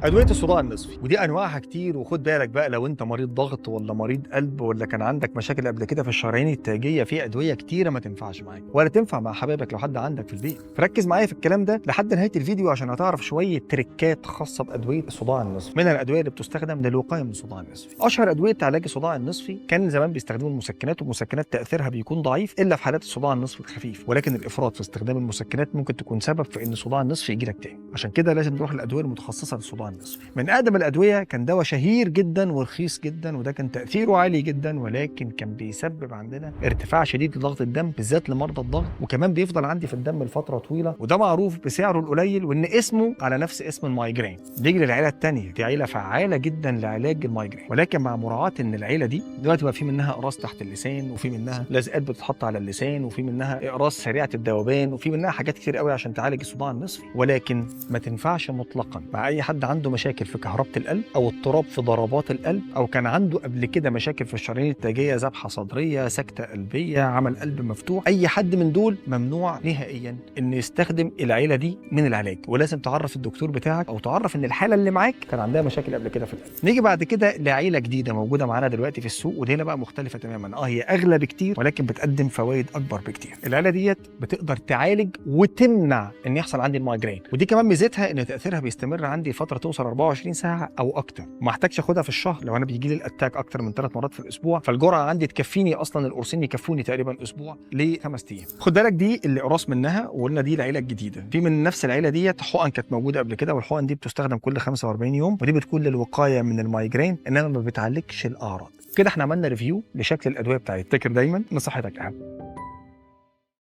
أدوية الصداع النصفي ودي أنواعها كتير، وخد بالك بقى لو أنت مريض ضغط ولا مريض قلب ولا كان عندك مشاكل قبل كده في الشرايين التاجية، في أدوية كتيرة ما تنفعش معاك ولا تنفع مع حبايبك لو حد عندك في البيت. فركز معايا في الكلام ده لحد نهاية الفيديو عشان هتعرف شوية تريكات خاصة بأدوية الصداع النصفي، منها الأدوية اللي بتستخدم للوقاية من الصداع النصفي. أشهر أدوية علاج الصداع النصفي كان زمان بيستخدموا المسكنات، والمسكنات تأثيرها بيكون ضعيف إلا في حالات الصداع النصفي الخفيف، ولكن الإفراط في استخدام المسكنات ممكن تكون سبب في إن الصداع النصفي يجي لك تاني. عشان كده لازم نروح للأدوية المتخصصة للصداع النصفي. من أقدم الأدوية كان دواء شهير جدا ورخيص جدا، وده كان تأثيره عالي جدا، ولكن كان بيسبب عندنا ارتفاع شديد لضغط الدم بالذات لمرضى الضغط، وكمان بيفضل عندي في الدم لفترة طويلة، وده معروف بسعره القليل وإن اسمه على نفس اسم المايجرين. نيجي للعيلة الثانية، دي عيلة فعالة جدا لعلاج المايجرين، ولكن مع مراعاة إن العيلة دي دلوقتي بقى في منها إقراص تحت اللسان، وفي منها لزقات بتتحط على اللسان، وفي منها إقراص سريعة الذوبان، وفي منها حاجات كتير قوي عشان تعالج الصداع النصفي، ولكن ما تنفعش مطلقا مع أي حد عنده مشاكل في كهربة القلب أو اضطراب في ضربات القلب، أو كان عنده قبل كده مشاكل في الشرايين التاجية، ذبحة صدرية، سكتة قلبية، عمل قلب مفتوح. أي حد من دول ممنوع نهائيا إن يستخدم العيلة دي من العلاج، ولازم تعرف الدكتور بتاعك أو تعرف إن الحالة اللي معاك كان عندها مشاكل قبل كده في القلب. نيجي بعد كده لعيلة جديدة موجودة معانا دلوقتي في السوق، ودي هنا بقى مختلفة تماما. هي أغلى بكتير ولكن بتقدم فوائد أكبر بكتير. العيلة ديت بتقدر تعالج وتمنع إن يحصل عندي المايجرين، ودي كمان ميزتها إن تأثيرها بيستمر عندي فترة توصل 24 ساعة أو أكتر، وما احتاجش أخدها في الشهر. لو أنا بيجي لي الأتاك أكتر من 3 مرات في الأسبوع، فالجرعة عندي تكفيني، أصلا القرصين يكفوني تقريبا أسبوع ل5 أيام. خد بالك دي اللي قراص منها، وقلنا دي العيلة الجديدة. في من نفس العيلة ديت حقن كانت موجودة قبل كده، والحقن دي بتستخدم كل 45 يوم، ودي بتكون للوقاية من المايجرين إنما ما بتعالجش الأعراض. كده احنا عملنا ريفيو لشكل الأدوية بتاعتي. افتكر دايما إن صحتك أهم.